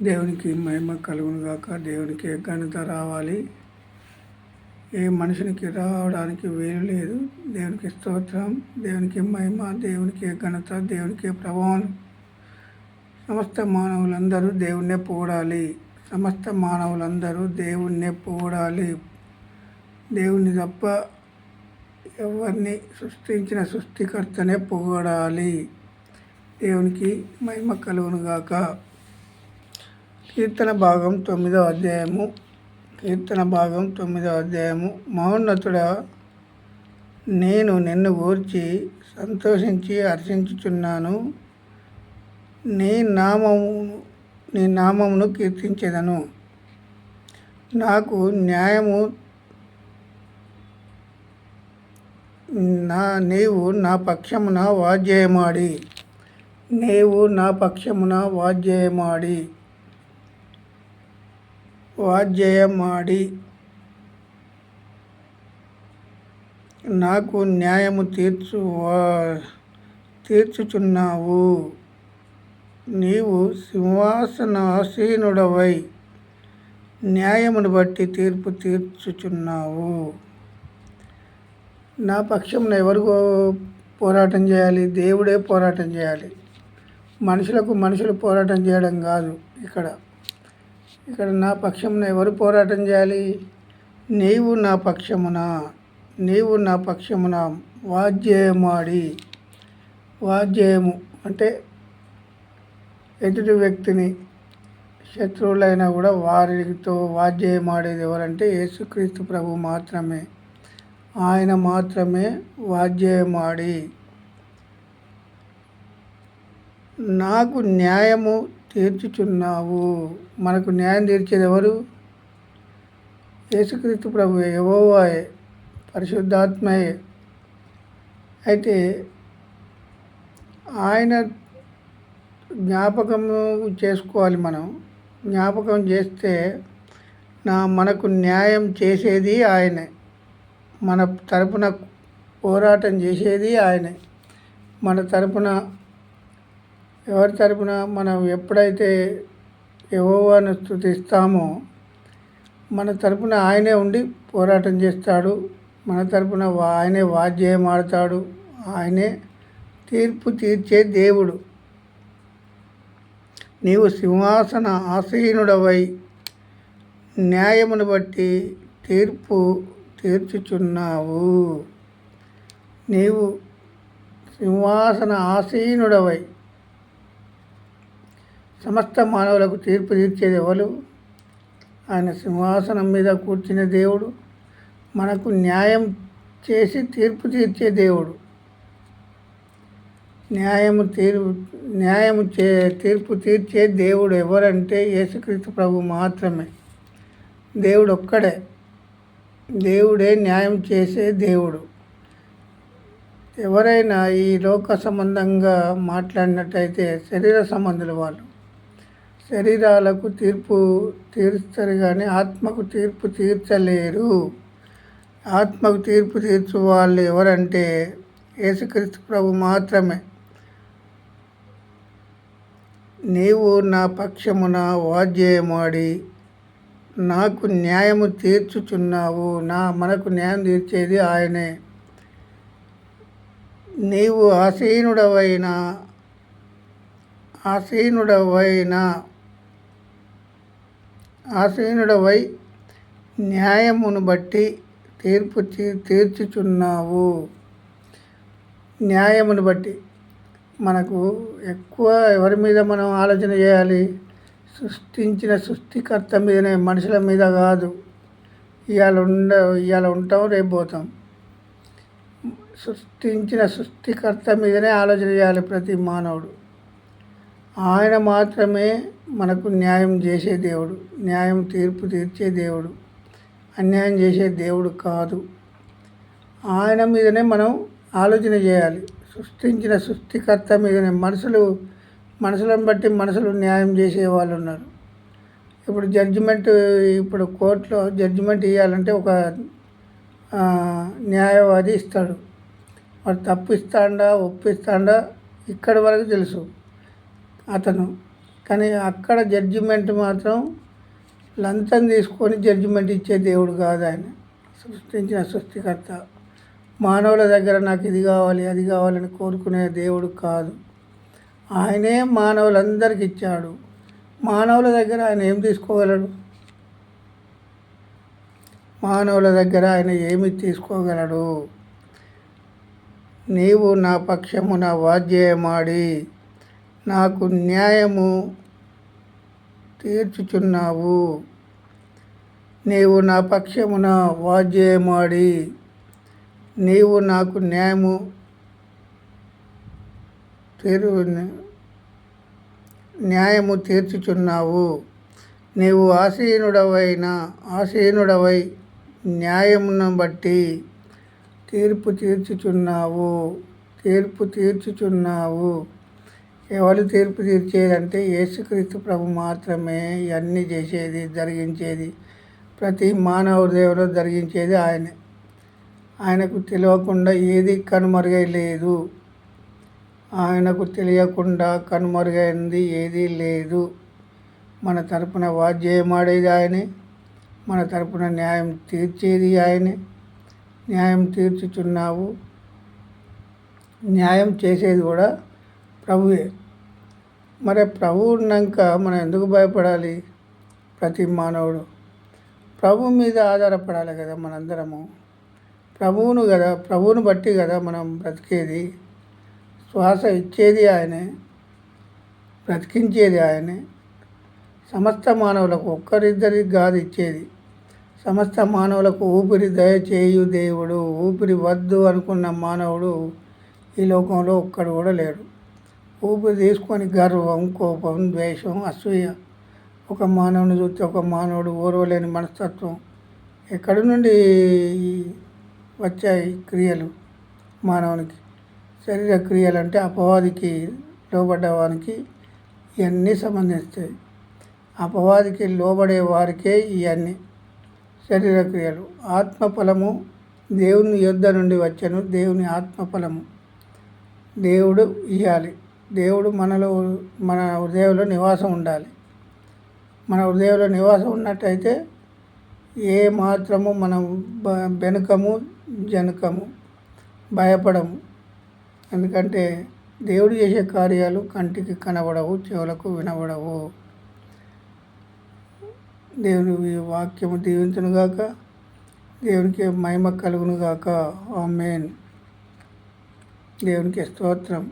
దేవునికి మహిమ కలుగును గాక. దేవునికి ఘనత రావాలి. ఏ మనుషునికి రావడానికి వీలు లేదు. దేవునికి స్తోత్రం, దేవునికి మహిమ, దేవునికి ఘనత, దేవునికి ప్రభావం. సమస్త మానవులందరూ దేవుణ్ణే పొగడాలి. సమస్త మానవులందరూ దేవుణ్ణే పొగడాలి. దేవుని తప్ప ఎవరిని సృష్టించిన సృష్టికర్తనే పొగడాలి. దేవునికి మహిమ కలుగును గాక. కీర్తన భాగం 9వ అధ్యాయము. కీర్తన భాగం 9వ అధ్యాయము. మహోన్నతుడా, నేను నిన్ను గూర్చి సంతోషించి హర్షించుచున్నాను. నీ నామమును కీర్తించెదను. నాకు న్యాయము నీవు నా పక్షమున వాద్యమాడి. నీవు నా పక్షమున వాద్యమాడి నాకు న్యాయము తీర్చుచున్నావు. నీవు సింహాసనాసీనుడవై న్యాయమును బట్టి తీర్పు తీర్చుచున్నావు. నా పక్షమున ఎవరు పోరాటం చేయాలి? దేవుడే పోరాటం చేయాలి. మనుషులు పోరాటం చేయడం కాదు. ఇక్కడ నా పక్షమున ఎవరు పోరాటం చేయాలి? నీవు నా పక్షమున వాద్యము అంటే ఎదుటి వ్యక్తిని, శత్రువులైనా కూడా వారితో వాద్యమాడేది ఎవరంటే యేసుక్రీస్తు ప్రభు మాత్రమే. ఆయన మాత్రమే వాద్యమాడి నాకు న్యాయము తీర్చుచున్నావు. మనకు న్యాయం తీర్చేది ఎవరు? యేసుక్రీస్తు ప్రభువే, యెహోవాయే, పరిశుద్ధాత్మయే. అయితే ఆయన జ్ఞాపకము చేసుకోవాలి. మనం జ్ఞాపకం చేస్తే మనకు న్యాయం చేసేది ఆయనే. మన తరపున పోరాటం చేసేది ఆయనే. మన తరపున ఎవరి తరపున మనం ఎప్పుడైతే యెహోవాను స్తుతిస్తామో మన తరపున ఆయనే ఉండి పోరాటం చేస్తాడు. మన తరపున ఆయనే వాద్యం ఆడతాడు. ఆయనే తీర్పు తీర్చే దేవుడు. నీవు సింహాసన ఆసీనుడవై న్యాయమును బట్టి తీర్పు తీర్చుచున్నావు. నీవు సింహాసన ఆసీనుడవై సమస్త మానవులకు తీర్పు తీర్చేది ఎవరు? ఆయన న్యాయసింహాసనం మీద కూర్చునే దేవుడు. మనకు న్యాయం చేసి తీర్పు తీర్చే దేవుడు. తీర్పు తీర్చే దేవుడు ఎవరంటే యేసుక్రీస్తు ప్రభు మాత్రమే. దేవుడు ఒక్కడే. దేవుడే న్యాయం చేసే దేవుడు. ఎవరైనా ఈ లోక సంబంధంగా మాట్లాడినట్టయితే శరీర సంబంధులు వాళ్ళు శరీరాలకు తీర్పు తీరుస్తారు, కానీ ఆత్మకు తీర్పు తీర్చలేరు. ఆత్మకు తీర్పు తీర్చు వాళ్ళు ఎవరంటే యేసుక్రీస్తు ప్రభు మాత్రమే. నీవు నా పక్షమున వాద్యమాడి నాకు న్యాయము తీర్చుచున్నావు. మనకు న్యాయం తీర్చేది ఆయనే. నీవు ఆసీనుడవై న్యాయమును బట్టి తీర్పు తీర్చుచున్నావు. న్యాయమును బట్టి మనకు ఎక్కువ ఎవరి మీద మనం ఆలోచన చేయాలి? సృష్టించిన సృష్టికర్త మీదనే, మనుషుల మీద కాదు. ఇవాళ ఉంటాం, రేపు పోతాం. సృష్టించిన సృష్టికర్త మీదనే ఆలోచన చేయాలి ప్రతి మానవుడు. ఆయన మాత్రమే మనకు న్యాయం చేసే దేవుడు. న్యాయం తీర్పు తీర్చే దేవుడు. అన్యాయం చేసే దేవుడు కాదు. ఆయన మీదనే మనం ఆలోచన చేయాలి. సృష్టించిన సృష్టికర్త మీదనే. మనుషులను బట్టి మనుషులు న్యాయం చేసే వాళ్ళు ఉన్నారు. ఇప్పుడు కోర్టులో జడ్జిమెంట్ ఇవ్వాలంటే ఒక న్యాయవాది ఇస్తాడు. వాడు తప్పిస్తాడా ఒప్పిస్తాడా ఇక్కడి వరకు తెలుసు అతను. కానీ అక్కడ జడ్జిమెంట్ మాత్రం లంచం తీసుకొని జడ్జిమెంట్ ఇచ్చే దేవుడు కాదు ఆయన. సృష్టించిన సృష్టికర్త. మానవుల దగ్గర నాకు ఇది కావాలి అది కావాలని కోరుకునే దేవుడు కాదు. ఆయనే మానవులందరికీ ఇచ్చాడు. మానవుల దగ్గర ఆయన ఏం తీసుకోగలడు? మానవుల దగ్గర ఆయన ఏమి తీసుకోగలడు? నీవు నా పక్షమున వాద్యమాడి నాకు న్యాయము తీర్చుచున్నావు. నీవు నా పక్షమున వాద్యమాడి నీవు నాకు న్యాయము తీర్చుచున్నావు. నీవు ఆసీనుడవై న్యాయమును బట్టి తీర్పు తీర్చుచున్నావు. ఎవరు తీర్పు తీర్చేదంటే యేసుక్రీస్తు ప్రభు మాత్రమే. ఇవన్నీ చేసేది, జరిగించేది, ప్రతి మానవ దేవుడు జరిగించేది ఆయనే. ఆయనకు తెలియకుండా ఏది కనుమరుగై లేదు. ఆయనకు తెలియకుండా కనుమరుగైంది ఏదీ లేదు. మన తరపున వాద్యమాడేది ఆయనే. మన తరపున న్యాయం తీర్చేది ఆయనే. న్యాయం తీర్చుచున్నావు. న్యాయం చేసేది కూడా ప్రభువే. మరి ప్రభువు ఉన్నాక మనం ఎందుకు భయపడాలి? ప్రతి మానవుడు ప్రభు మీద ఆధారపడాలి కదా. మనందరము ప్రభువును బట్టి కదా మనం బ్రతికేది. శ్వాస ఇచ్చేది ఆయనే, బ్రతికించేది ఆయనే. సమస్త మానవులకు, ఒక్కరిద్దరికి కాదు ఇచ్చేది, సమస్త మానవులకు ఊపిరి దయచేయు దేవుడు. ఊపిరి వద్దు అనుకున్న మానవుడు ఈ లోకంలో ఒక్కడు కూడా లేడు. ఊపిరి తీసుకొని గర్వం, కోపం, ద్వేషం, అసూయ, ఒక మానవుని చూస్తే ఒక మానవుడు ఓర్వలేని మనస్తత్వం, ఎక్కడి నుండి వచ్చాయి క్రియలు మానవునికి? శరీర క్రియలు అంటే అపవాదికి లోబడ్డవానికి ఇవన్నీ సంబంధిస్తాయి. అపవాదికి లోబడే వారికే ఇవన్నీ శరీర క్రియలు. ఆత్మఫలము దేవుని యొద్ద నుండి వచ్చెను. దేవుని ఆత్మఫలము దేవుడు ఇవ్వాలి. దేవుడు మన హృదయంలో నివాసం ఉండాలి. మన హృదయంలో నివాసం ఉన్నట్టయితే ఏ మాత్రము మనం బెనుకము, జనకము, భయపడము. ఎందుకంటే దేవుడు చేసే కార్యాలు కంటికి కనబడవు, చెవులకు వినబడవు. దేవుని వాక్యము దీవించునుగాక. దేవునికి మహిమ కలుగునుగాక. ఆమేన్. దేవునికి స్తోత్రం.